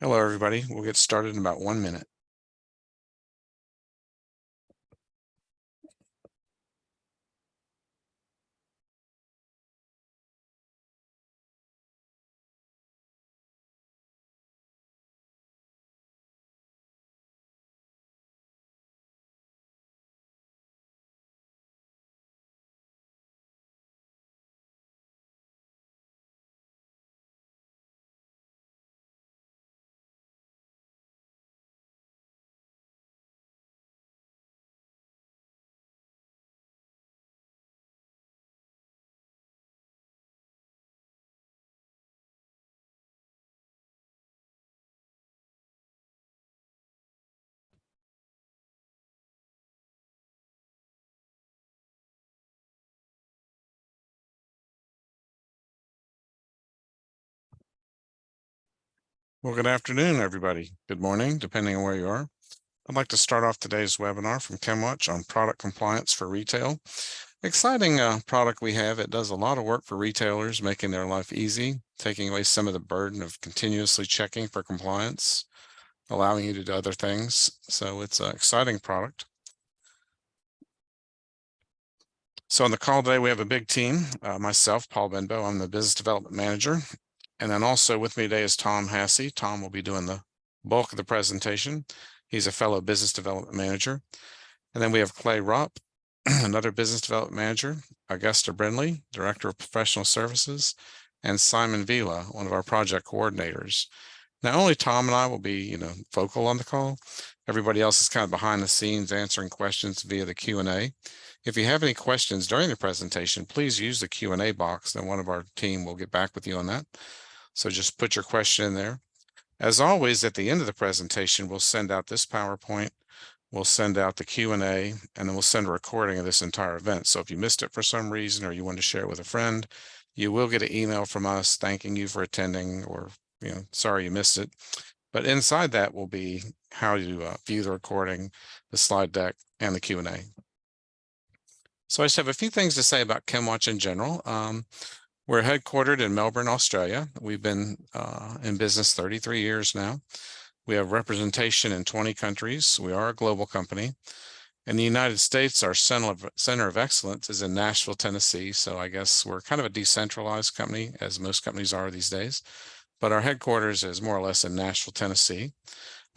Hello, everybody. We'll get started in about 1 minute. Well, good afternoon, everybody. Good morning, depending on where you are. I'd like to start off today's webinar from Chemwatch on product compliance for retail. Exciting product we have. It does a lot of work for retailers, making their life easy, taking away some of the burden of continuously checking for compliance, allowing you to do other things. So it's an exciting product. So on the call today, we have a big team. Myself, Paul Benbow, I'm the Business Development Manager. And then also with me today is Tom Hassey. Tom will be doing the bulk of the presentation. He's a fellow Business Development Manager. And then we have Clay Rupp, another Business Development Manager, Augusta Brindley, Director of Professional Services, and Simon Vila, one of our project coordinators. Now, only Tom and I will be, vocal on the call. Everybody else is kind of behind the scenes answering questions via the Q&A. If you have any questions during the presentation, please use the Q&A box, then one of our team will get back with you on that. So just put your question in there. As always, at the end of the presentation, we'll send out this PowerPoint, we'll send out the Q&A, and then we'll send a recording of this entire event. So if you missed it for some reason or you want to share it with a friend, you will get an email from us thanking you for attending, or sorry you missed it. But inside that will be how to view the recording, the slide deck, and the Q&A. So I just have a few things to say about Chemwatch in general. We're headquartered in Melbourne, Australia. We've been in business 33 years now. We have representation in 20 countries. We are a global company. In the United States, our center of excellence is in Nashville, Tennessee. So I guess we're kind of a decentralized company, as most companies are these days. But our headquarters is more or less in Nashville, Tennessee.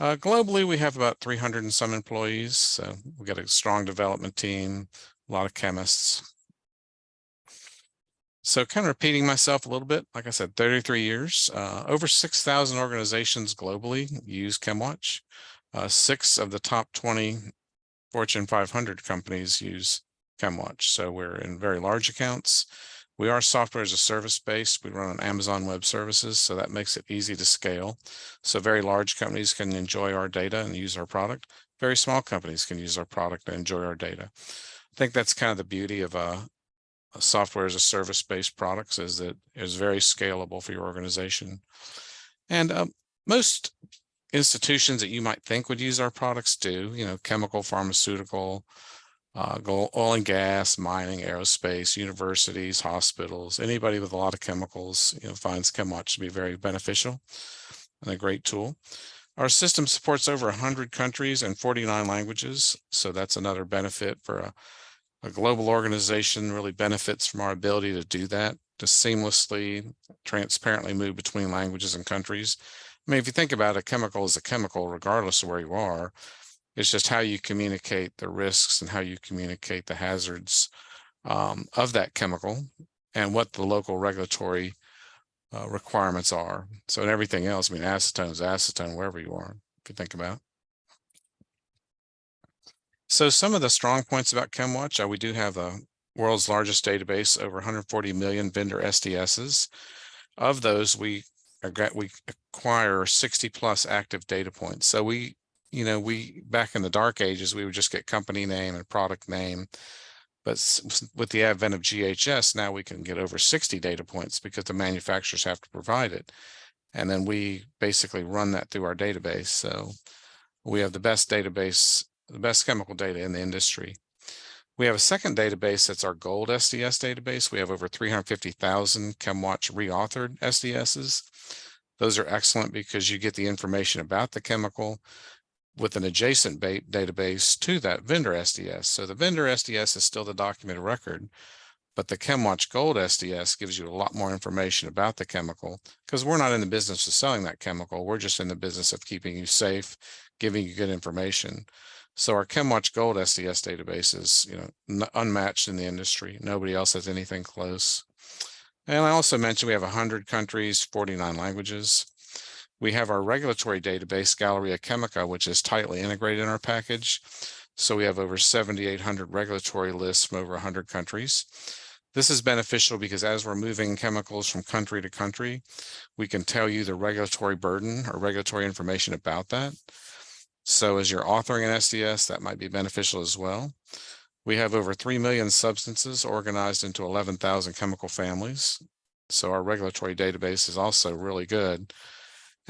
Globally, we have about 300 and some employees. So we've got a strong development team, a lot of chemists. So kind of repeating myself a little bit, like I said, 33 years, over 6,000 organizations globally use Chemwatch. 6 of the top 20 Fortune 500 companies use Chemwatch. So we're in very large accounts. We are software as a service based. We run on Amazon Web Services, so that makes it easy to scale. So very large companies can enjoy our data and use our product. Very small companies can use our product and enjoy our data. I think that's kind of the beauty of software as a service based products, is that it's very scalable for your organization. And most institutions that you might think would use our products do, chemical, pharmaceutical, oil and gas, mining, aerospace, universities, hospitals, anybody with a lot of chemicals, finds Chemwatch to be very beneficial and a great tool. Our system supports over 100 countries and 49 languages. So that's another benefit for a global organization. Really benefits from our ability to do that, to seamlessly, transparently move between languages and countries. I mean, if you think about it, a chemical is a chemical regardless of where you are. It's just how you communicate the risks and how you communicate the hazards of that chemical and what the local regulatory requirements are. So in everything else, I mean, acetone is acetone wherever you are, if you think about it. So some of the strong points about Chemwatch, we do have the world's largest database, over 140 million vendor SDSs. Of those, we acquire 60 plus active data points. So we back in the dark ages, we would just get company name and product name. But with the advent of GHS, now we can get over 60 data points because the manufacturers have to provide it. And then we basically run that through our database. So we have the best database, the best chemical data in the industry. We have a second database that's our Gold SDS database. We have over 350,000 Chemwatch reauthored SDSs. Those are excellent because you get the information about the chemical with an adjacent database to that vendor SDS. So the vendor SDS is still the document of record, but the Chemwatch Gold SDS gives you a lot more information about the chemical, because we're not in the business of selling that chemical. We're just in the business of keeping you safe, giving you good information. So our Chemwatch Gold SDS database is, unmatched in the industry. Nobody else has anything close. And I also mentioned we have 100 countries, 49 languages. We have our regulatory database, Galleria Chemica, which is tightly integrated in our package. So we have over 7,800 regulatory lists from over 100 countries. This is beneficial because as we're moving chemicals from country to country, we can tell you the regulatory burden or regulatory information about that. So as you're authoring an SDS, that might be beneficial as well. We have over 3 million substances organized into 11,000 chemical families. So our regulatory database is also really good.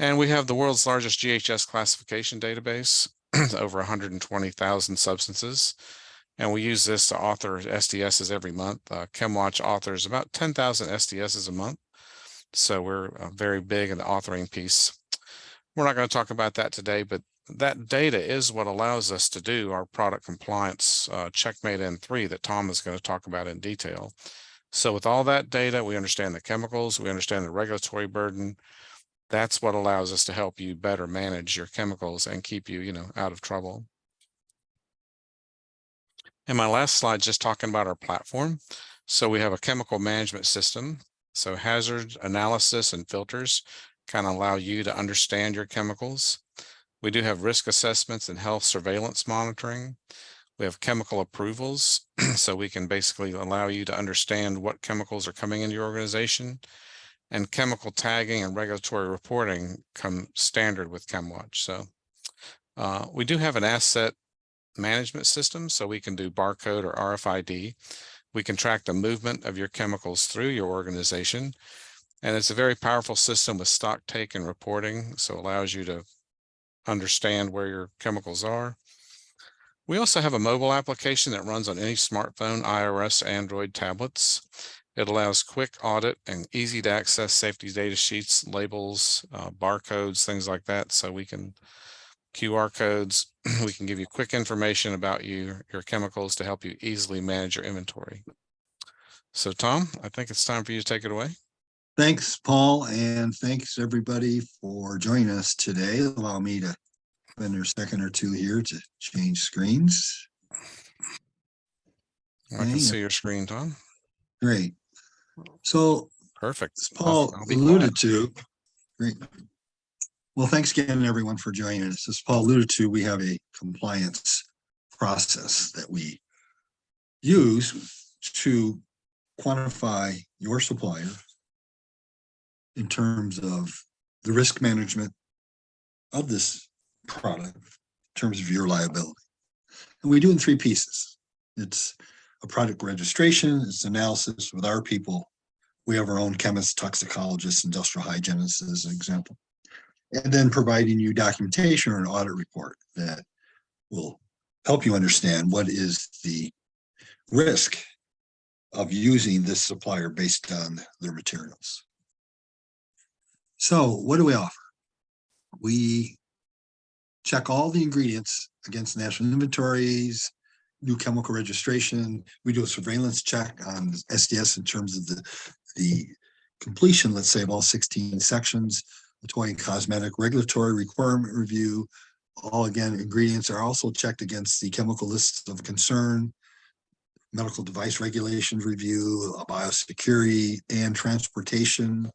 And we have the world's largest GHS classification database, over 120,000 substances. And we use this to author SDSs every month. Chemwatch authors about 10,000 SDSs a month. So we're very big in the authoring piece. We're not going to talk about that today, but that data is what allows us to do our product compliance Checkmate N3 that Tom is going to talk about in detail. So with all that data, we understand the chemicals, we understand the regulatory burden. That's what allows us to help you better manage your chemicals and keep you, out of trouble. And my last slide, just talking about our platform. So we have a chemical management system. So hazard analysis and filters kind of allow you to understand your chemicals. We do have risk assessments and health surveillance monitoring. We have chemical approvals. So we can basically allow you to understand what chemicals are coming into your organization. And chemical tagging and regulatory reporting come standard with Chemwatch. So we do have an asset management system, so we can do barcode or RFID. We can track the movement of your chemicals through your organization. And it's a very powerful system with stock take and reporting, so it allows you to understand where your chemicals are. We also have a mobile application that runs on any smartphone, iOS, Android tablets. It allows quick audit and easy to access safety data sheets, labels, barcodes, things like that. So we can QR codes, we can give you quick information about your chemicals to help you easily manage your inventory. So Tom, I think it's time for you to take it away. Thanks, Paul, and thanks everybody for joining us today. Allow me to spend a second or two here to change screens. I can see your screen, Tom. Great. So, perfect. As Paul alluded to, great. Well, thanks again, everyone, for joining us. As Paul alluded to, we have a compliance process that we use to quantify your supplier in terms of the risk management of this product, in terms of your liability. And we do it in 3 pieces. It's a product registration, it's analysis with our people. We have our own chemists, toxicologists, industrial hygienists, as an example. And then providing you documentation or an audit report that will help you understand what is the risk of using this supplier based on their materials. So what do we offer? We check all the ingredients against national inventories, new chemical registration. We do a surveillance check on SDS in terms of the completion, let's say, of all 16 sections. The toy and cosmetic regulatory requirement review. All, again, ingredients are also checked against the chemical lists of concern, medical device regulations review, biosecurity, and transportation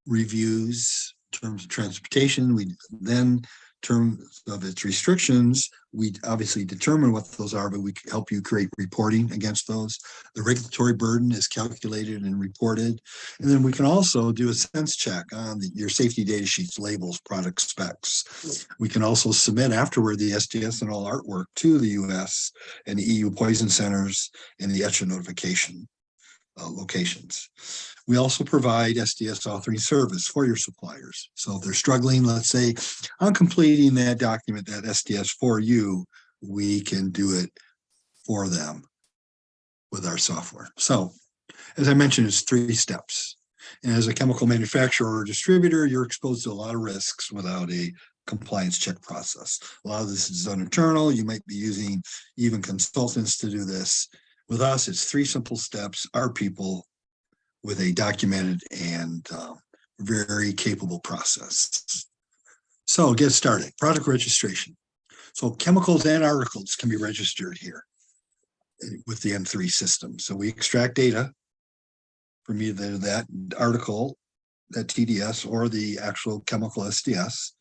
reviews. In terms of transportation, we then, in terms of its restrictions, we obviously determine what those are, but we can help you create reporting against those. The regulatory burden is calculated and reported. And then we can also do a sense check on your safety data sheets, labels, product specs. We can also submit afterward the SDS and all artwork to the US and the EU poison centers and the ECHA notification locations. We also provide SDS authoring service for your suppliers. So if they're struggling, let's say, on completing that document, that SDS for you, we can do it for them with our software. So, as I mentioned, it's 3 steps. And as a chemical manufacturer or distributor, you're exposed to a lot of risks without a compliance check process. A lot of this is done internal. You might be using even consultants to do this. With us, it's 3 simple steps, our people with a documented and very capable process. So get started. Product registration. So chemicals and articles can be registered here with the N3 system. So we extract data from either that article, that TDS, or the actual chemical SDS.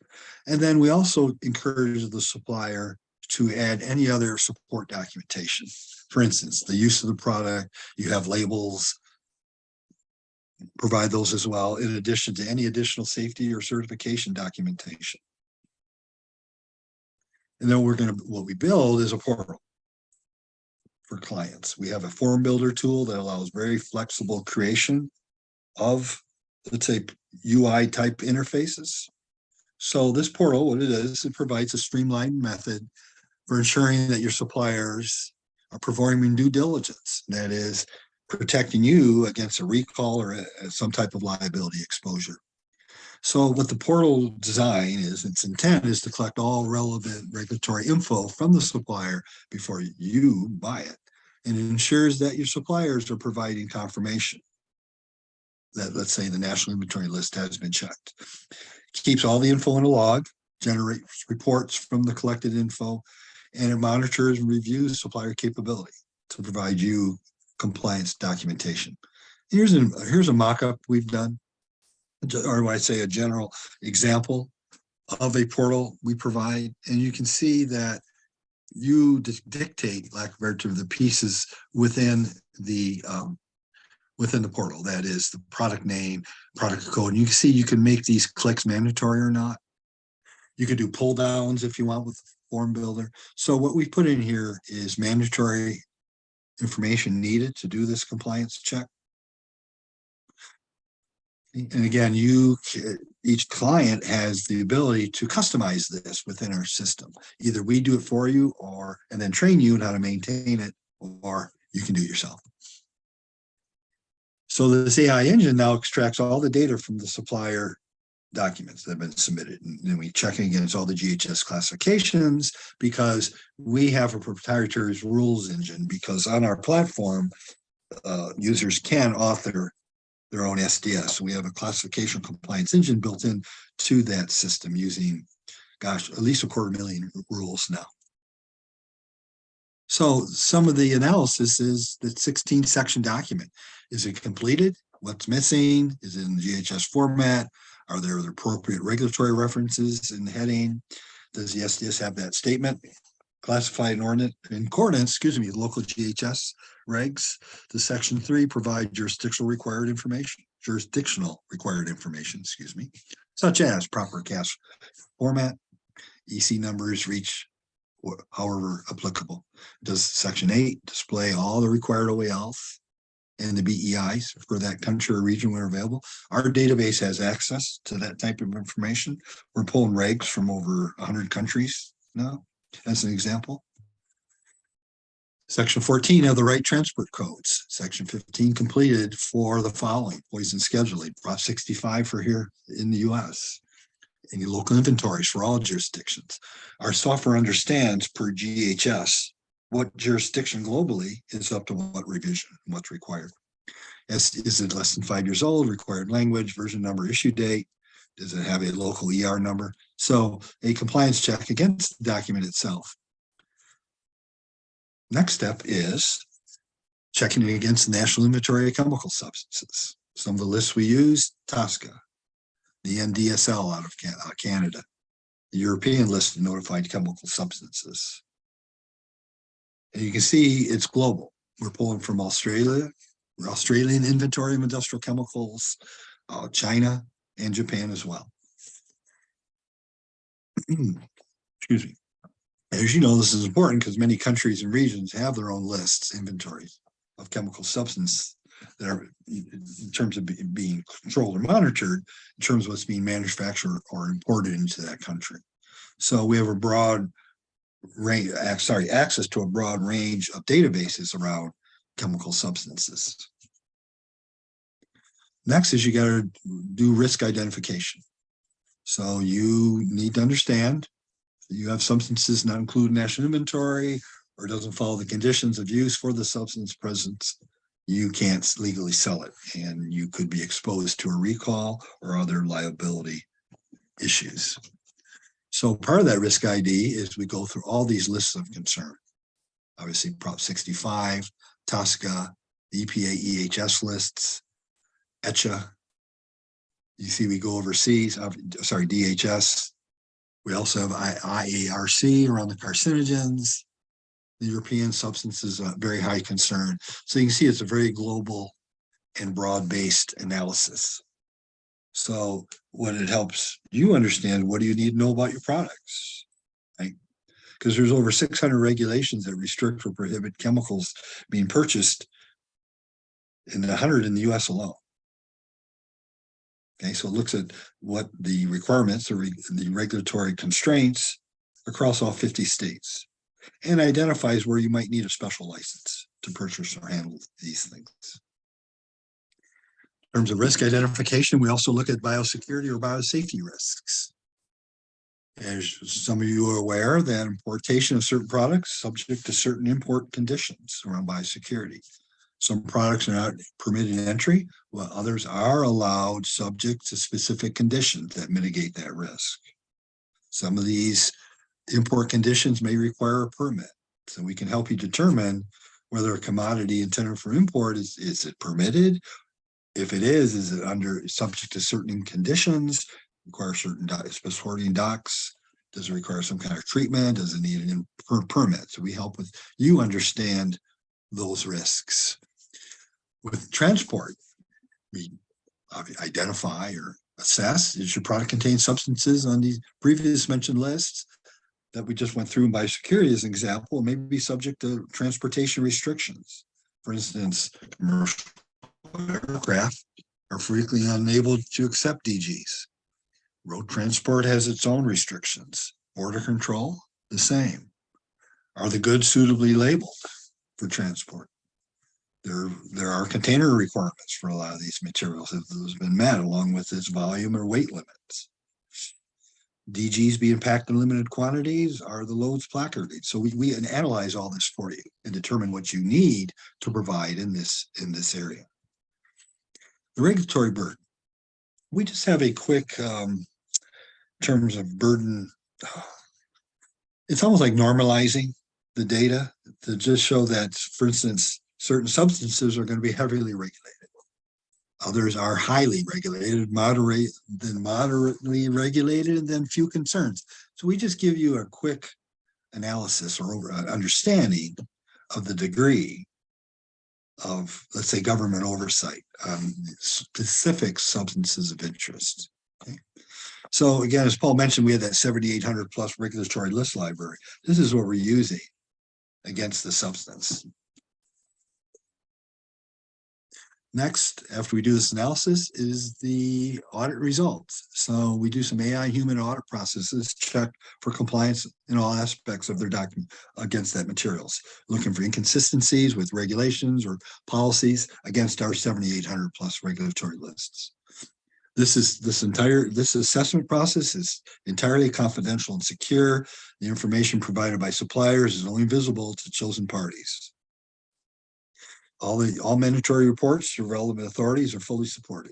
And then we also encourage the supplier to add any other support documentation. For instance, the use of the product, you have labels, provide those as well, in addition to any additional safety or certification documentation. And then what we build is a portal for clients. We have a form builder tool that allows very flexible creation of, let's say, UI type interfaces. So this portal, what it is, it provides a streamlined method for ensuring that your suppliers are performing due diligence. That is, protecting you against a recall or some type of liability exposure. So what the portal design is, its intent is to collect all relevant regulatory info from the supplier before you buy it. And it ensures that your suppliers are providing confirmation that, let's say, the national inventory list has been checked. Keeps all the info in a log, generates reports from the collected info, and it monitors and reviews supplier capability to provide you compliance documentation. Here's a mock-up we've done, or I say a general example of a portal we provide, and you can see that you dictate, like the pieces within the portal. That is the product name, product code. And you can see you can make these clicks mandatory or not. You can do pull downs if you want with the form builder. So what we put in here is mandatory information needed to do this compliance check. And again, each client has the ability to customize this within our system. Either we do it for you, and then train you on how to maintain it, or you can do it yourself. So this AI engine now extracts all the data from the supplier documents that have been submitted. And then we check against all the GHS classifications, because we have a proprietary rules engine, because on our platform, users can author their own SDS. We have a classification compliance engine built in to that system using, gosh, at least 250,000 rules now. So some of the analysis is the 16-section document. Is it completed? What's missing? Is it in the GHS format? Are there the appropriate regulatory references in the heading? Does the SDS have that statement? Classified in accordance, local GHS regs. The section 3 provide jurisdictional required information, such as proper cash format, EC numbers, reach, however applicable. Does section 8 display all the required OALs and the BEIs for that country or region where available? Our database has access to that type of information. We're pulling regs from over 100 countries now, as an example. Section 14 have the right transport codes. Section 15 completed for the following: poison scheduling, Prop 65 for here in the US, and local inventories for all jurisdictions. Our software understands per GHS what jurisdiction globally is up to what revision, what's required. Is it less than 5 years old? Required language, version number, issue date. Does it have a local ER number? So a compliance check against the document itself. Next step is checking it against the National Inventory of Chemical Substances. Some of the lists we use: TSCA, the NDSL out of Canada, the European list of notified chemical substances. And you can see it's global. We're pulling from Australia, Australian inventory of industrial chemicals, China, and Japan as well. Excuse me. As you know, this is important because many countries and regions have their own lists, inventories of chemical substance that are, in terms of being controlled or monitored, in terms of what's being manufactured or imported into that country. So we have a broad range, access to a broad range of databases around chemical substances. Next is you got to do risk identification. So you need to understand that you have substances not included in national inventory or doesn't follow the conditions of use for the substance presence. You can't legally sell it, and you could be exposed to a recall or other liability issues. So part of that risk ID is we go through all these lists of concern. Obviously, Prop 65, TSCA, the EPA EHS lists, ECHA. You see, we go overseas, DHS. We also have IARC around the carcinogens. The European substances, very high concern. So you can see it's a very global and broad-based analysis. So what it helps you understand, what do you need to know about your products, right? Because there's over 600 regulations that restrict or prohibit chemicals being purchased, and 100 in the US alone. Okay, so it looks at what the requirements or the regulatory constraints across all 50 states and identifies where you might need a special license to purchase or handle these things. In terms of risk identification, we also look at biosecurity or biosafety risks. As some of you are aware, that importation of certain products subject to certain import conditions around biosecurity. Some products are not permitted entry, while others are allowed subject to specific conditions that mitigate that risk. Some of these import conditions may require a permit, so we can help you determine whether a commodity intended for import is it permitted. If it is it under subject to certain conditions, require certain supporting docs? Does it require some kind of treatment? Does it need a permit? So we help with you understand those risks. With transport, we identify or assess, does your product contain substances on these previous mentioned lists that we just went through by security as an example, may be subject to transportation restrictions. For instance, commercial aircraft are frequently unable to accept DGs. Road transport has its own restrictions. Border control, the same. Are the goods suitably labeled for transport? There are container requirements for a lot of these materials if those have been met, along with its volume or weight limits. DGs being packed in limited quantities, are the loads placarded? So we analyze all this for you and determine what you need to provide in this area. The regulatory burden. We just have a quick terms of burden. It's almost like normalizing the data to just show that, for instance, certain substances are going to be heavily regulated. Others are highly regulated, moderately regulated, and then few concerns. So we just give you a quick analysis or understanding of the degree of, let's say, government oversight on specific substances of interest. Okay. So again, as Paul mentioned, we had that 7,800 plus regulatory list library. This is what we're using against the substance. Next, after we do this analysis, is the audit results. So we do some AI human audit processes, check for compliance in all aspects of their document against that materials, looking for inconsistencies with regulations or policies against our 7,800 plus regulatory lists. This assessment process is entirely confidential and secure. The information provided by suppliers is only visible to chosen parties. All mandatory reports to relevant authorities are fully supported.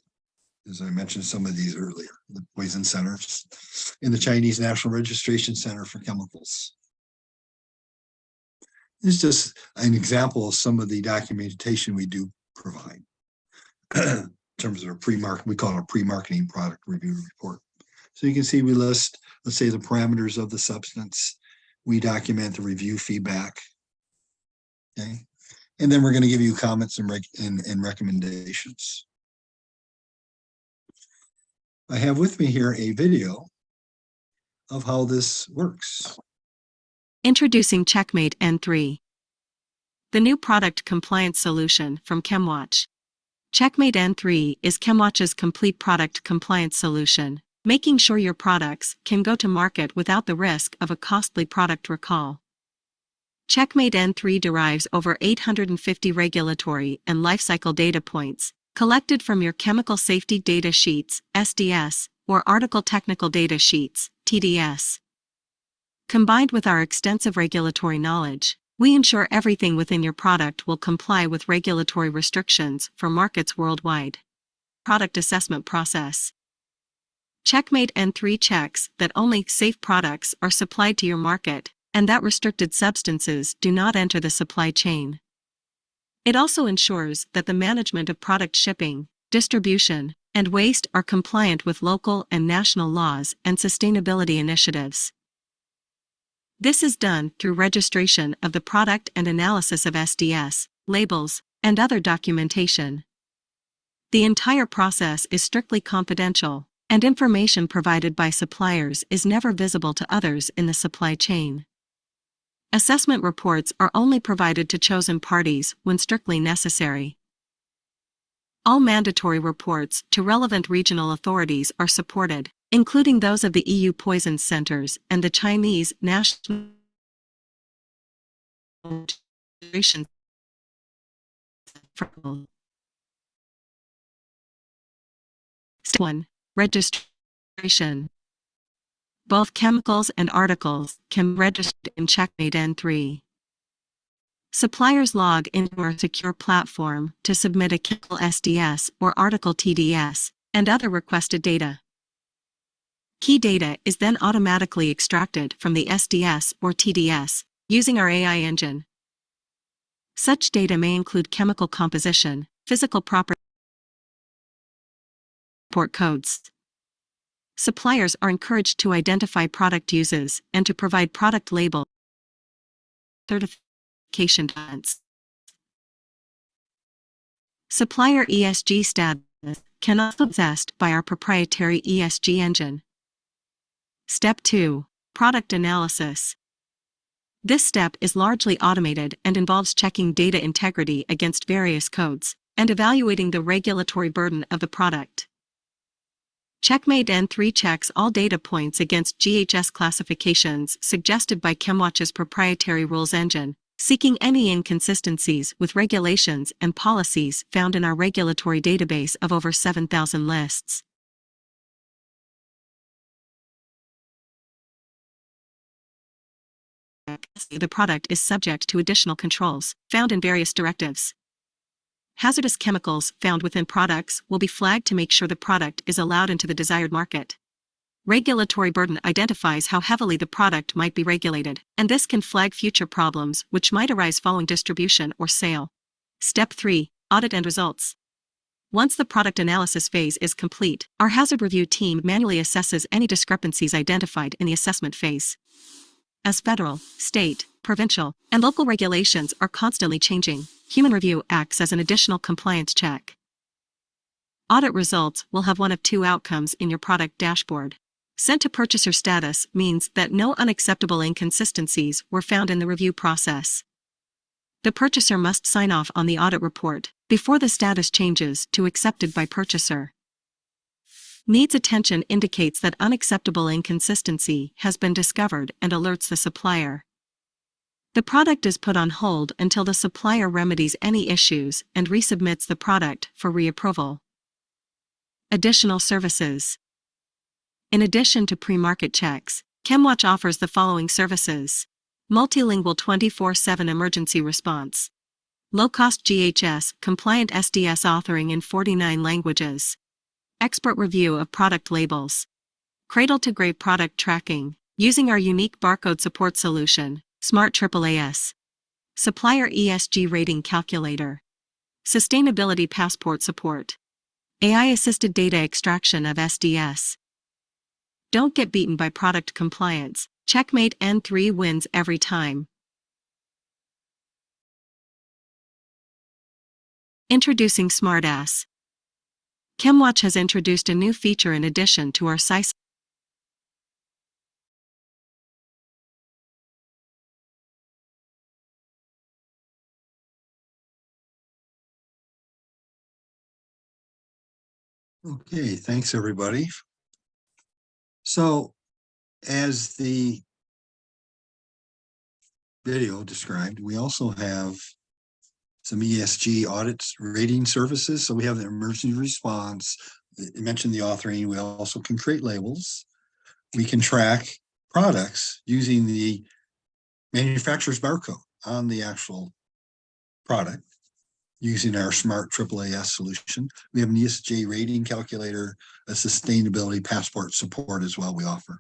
As I mentioned some of these earlier, the poison centers in the Chinese National Registration Center for Chemicals. It's just an example of some of the documentation we do provide. In terms of a pre-market, we call it a pre-marketing product review report. So you can see we list, let's say, the parameters of the substance. We document the review feedback. Okay. And then we're going to give you comments and recommendations. I have with me here a video of how this works. Introducing Checkmate N3, the new product compliance solution from Chemwatch. Checkmate N3 is Chemwatch's complete product compliance solution, making sure your products can go to market without the risk of a costly product recall. Checkmate N3 derives over 850 regulatory and lifecycle data points, collected from your Chemical Safety Data Sheets, SDS, or Article Technical Data Sheets, TDS. Combined with our extensive regulatory knowledge, we ensure everything within your product will comply with regulatory restrictions for markets worldwide. Product assessment process. Checkmate N3 checks that only safe products are supplied to your market, and that restricted substances do not enter the supply chain. It also ensures that the management of product shipping, distribution, and waste are compliant with local and national laws and sustainability initiatives. This is done through registration of the product and analysis of SDS, labels, and other documentation. The entire process is strictly confidential, and information provided by suppliers is never visible to others in the supply chain. Assessment reports are only provided to chosen parties when strictly necessary. All mandatory reports to relevant regional authorities are supported, including those of the EU Poisons Centers and the Chinese National Integration. Step 1. Registration. Both chemicals and articles can be registered in Checkmate N3. Suppliers log into our secure platform to submit a chemical SDS or article TDS and other requested data. Key data is then automatically extracted from the SDS or TDS using our AI engine. Such data may include chemical composition, physical properties, report codes. Suppliers are encouraged to identify product uses and to provide product label certification documents. Supplier ESG status can also be assessed by our proprietary ESG engine. Step 2. Product analysis. This step is largely automated and involves checking data integrity against various codes and evaluating the regulatory burden of the product. Checkmate N3 checks all data points against GHS classifications suggested by Chemwatch's proprietary rules engine, seeking any inconsistencies with regulations and policies found in our regulatory database of over 7,000 lists. The product is subject to additional controls found in various directives. Hazardous chemicals found within products will be flagged to make sure the product is allowed into the desired market. Regulatory burden identifies how heavily the product might be regulated, and this can flag future problems which might arise following distribution or sale. Step 3. Audit and results. Once the product analysis phase is complete, our hazard review team manually assesses any discrepancies identified in the assessment phase. As federal, state, provincial, and local regulations are constantly changing, human review acts as an additional compliance check. Audit results will have one of two outcomes in your product dashboard. Sent to purchaser status means that no unacceptable inconsistencies were found in the review process. The purchaser must sign off on the audit report before the status changes to accepted by purchaser. Needs attention indicates that unacceptable inconsistency has been discovered and alerts the supplier. The product is put on hold until the supplier remedies any issues and resubmits the product for reapproval. Additional services. In addition to pre-market checks, Chemwatch offers the following services: multilingual 24/7 emergency response, low-cost GHS compliant SDS authoring in 49 languages, expert review of product labels, cradle-to-grave product tracking using our unique barcode support solution, Smart AAAS, supplier ESG rating calculator, sustainability passport support, AI-assisted data extraction of SDS. Don't get beaten by product compliance. Checkmate N3 wins every time. Introducing SmartAS. Chemwatch has introduced a new feature in addition to our SIS. Okay, thanks, everybody. So, as the video described, we also have some ESG audits rating services. So we have the emergency response. You mentioned the authoring. We also can create labels. We can track products using the manufacturer's barcode on the actual product using our smart AAAS solution. We have an ESG rating calculator, a sustainability passport support as well we offer.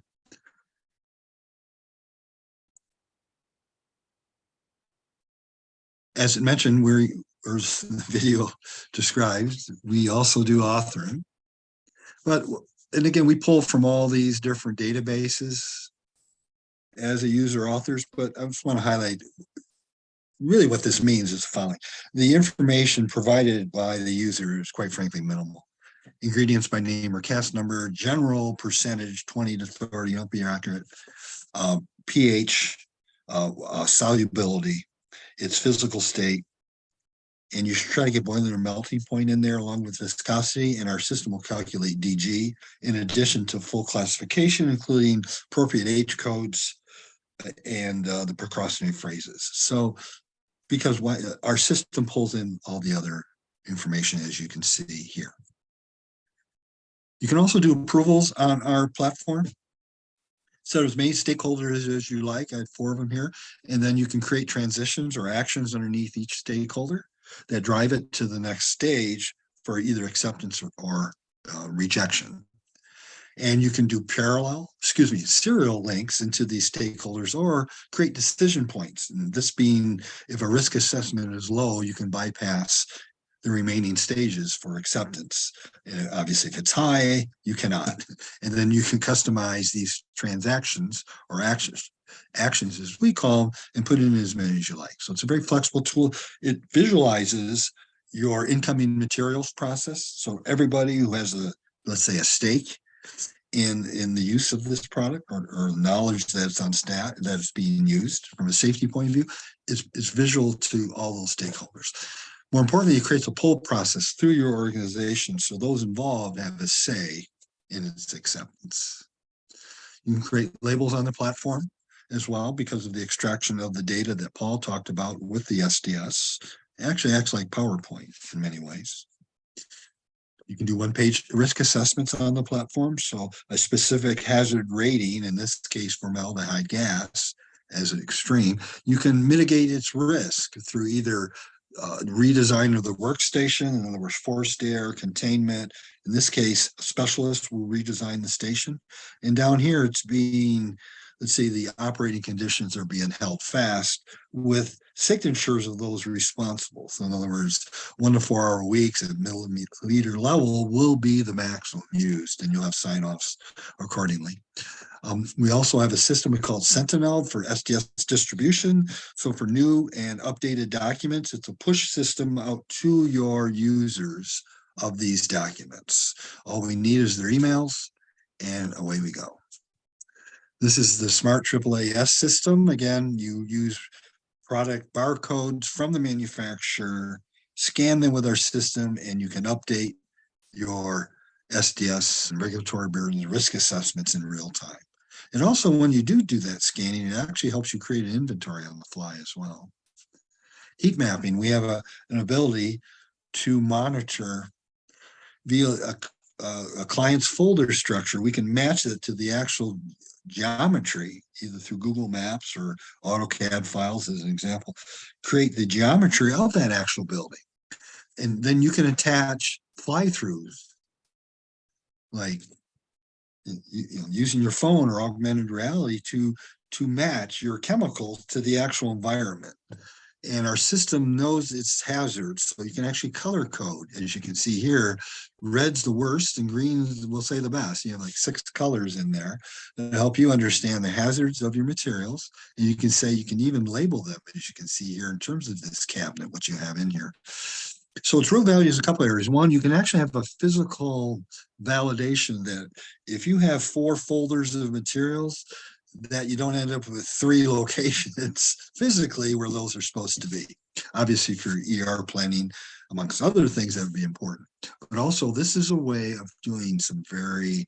As it mentioned, as the video describes, we also do authoring. And again, we pull from all these different databases as a user authors, but I just want to highlight really what this means is the following. The information provided by the user is quite frankly minimal. Ingredients by name or cast number, general percentage, 20 to 30, don't be accurate. pH, solubility, its physical state, and you should try to get boiling or melting point in there along with viscosity, and our system will calculate DG in addition to full classification, including appropriate H codes and the precautionary phrases. So because our system pulls in all the other information, as you can see here. You can also do approvals on our platform. Set as many stakeholders as you like. I had 4 of them here. And then you can create transitions or actions underneath each stakeholder that drive it to the next stage for either acceptance or rejection. And you can do serial links into these stakeholders or create decision points. And this being, if a risk assessment is low, you can bypass the remaining stages for acceptance. Obviously, if it's high, you cannot. And then you can customize these transactions or actions as we call them, and put in as many as you like. So it's a very flexible tool. It visualizes your incoming materials process. So everybody who has let's say a stake in the use of this product or knowledge that's on stat that's being used from a safety point of view is visual to all those stakeholders. More importantly, it creates a pull process through your organization so those involved have a say in its acceptance. You can create labels on the platform as well because of the extraction of the data that Paul talked about with the SDS. It actually acts like PowerPoint in many ways. You can do one-page risk assessments on the platform. So a specific hazard rating, in this case, formaldehyde gas as an extreme, you can mitigate its risk through either redesign of the workstation, in other words, forced air, containment. In this case, a specialist will redesign the station. And down here, it's being, let's say the operating conditions are being held fast with signatures of those responsible. So in other words, 1 to 4 hour weeks at milliliter level will be the maximum used, and you'll have sign-offs accordingly. We also have a system we call Sentinel for SDS distribution. So for new and updated documents, it's a push system out to your users of these documents. All we need is their emails, and away we go. This is the smart AAAS system. Again, you use product barcodes from the manufacturer, scan them with our system, and you can update your SDS and regulatory burden risk assessments in real time. And also, when you do that scanning, it actually helps you create an inventory on the fly as well. Heat mapping, we have an ability to monitor via a client's folder structure. We can match it to the actual geometry, either through Google Maps or AutoCAD files as an example, create the geometry of that actual building. And then you can attach fly-throughs, like using your phone or augmented reality to match your chemicals to the actual environment. And our system knows its hazards, so you can actually color code. As you can see here, red's the worst and green's, we'll say, the best. You have like 6 colors in there that help you understand the hazards of your materials. And you can say, you can even label them, as you can see here in terms of this cabinet, what you have in here. So its real value is a couple areas. One, you can actually have a physical validation that if you have 4 folders of materials, that you don't end up with 3 locations physically where those are supposed to be. Obviously, for ER planning, amongst other things, that would be important. But also, this is a way of doing some very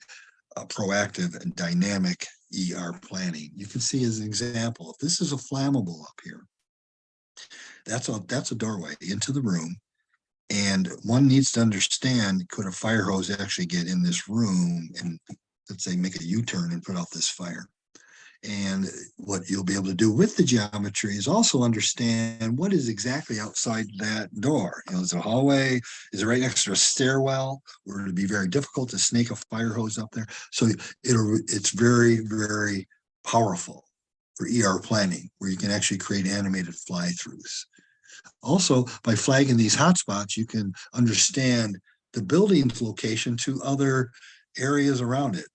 proactive and dynamic ER planning. You can see as an example, if this is a flammable up here, That's a doorway into the room. And one needs to understand, could a fire hose actually get in this room and, let's say, make a U-turn and put out this fire? And what you'll be able to do with the geometry is also understand what is exactly outside that door. Is it a hallway? Is it right next to a stairwell? Or it'd be very difficult to snake a fire hose up there. So it's very, very powerful for ER planning, where you can actually create animated fly-throughs. Also, by flagging these hotspots, you can understand the building's location to other areas around it.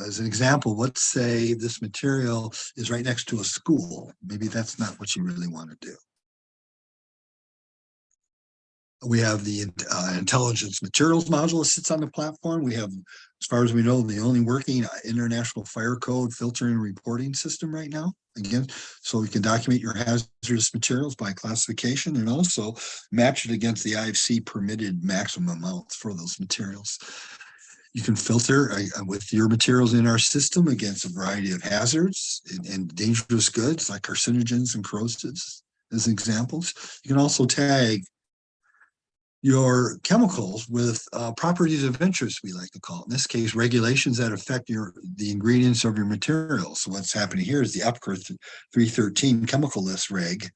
As an example, let's say this material is right next to a school. Maybe that's not what you really want to do. We have the intelligence materials module that sits on the platform. We have, as far as we know, the only working international fire code filtering and reporting system right now. Again, so we can document your hazardous materials by classification and also match it against the IFC permitted maximum amounts for those materials. You can filter with your materials in our system against a variety of hazards and dangerous goods like carcinogens and corrosives as examples. You can also tag your chemicals with properties of interest, we like to call it. In this case, regulations that affect the ingredients of your materials. So what's happening here is the UPCR 313 chemical list reg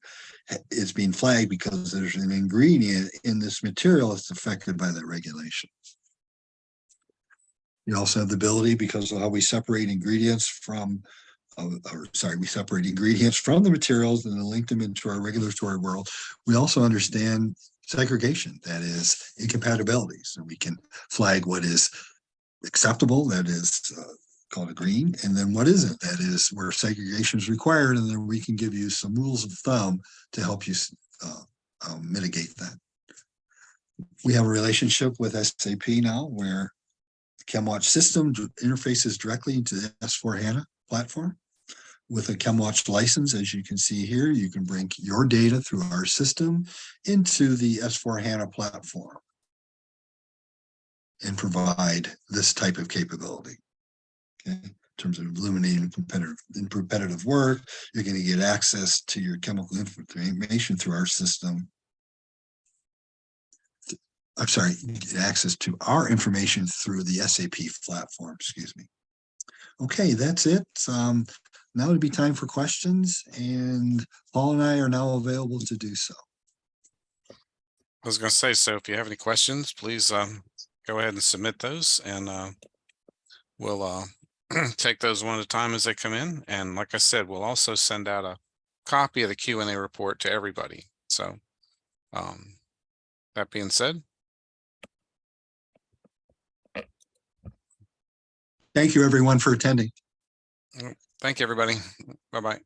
is being flagged because there's an ingredient in this material that's affected by that regulation. You also have the ability, because of how we separate ingredients from, we separate ingredients from the materials and then link them into our regulatory world. We also understand segregation, that is incompatibility. So we can flag what is acceptable, that is called a green, and then what isn't, that is where segregation is required, and then we can give you some rules of thumb to help you mitigate that. We have a relationship with SAP now where Chemwatch system interfaces directly into the S4HANA platform with a Chemwatch license. As you can see here, you can bring your data through our system into the S4HANA platform and provide this type of capability. Okay. In terms of eliminating repetitive work, you're going to get access to your chemical information through our system. I'm sorry, you get access to our information through the SAP platform, excuse me. Okay, that's it. Now would be time for questions, and Paul and I are now available to do so. I was going to say, so if you have any questions, please go ahead and submit those, and we'll take those one at a time as they come in. And like I said, we'll also send out a copy of the Q&A report to everybody. So that being said, thank you everyone for attending. thank you, everybody. Bye-bye.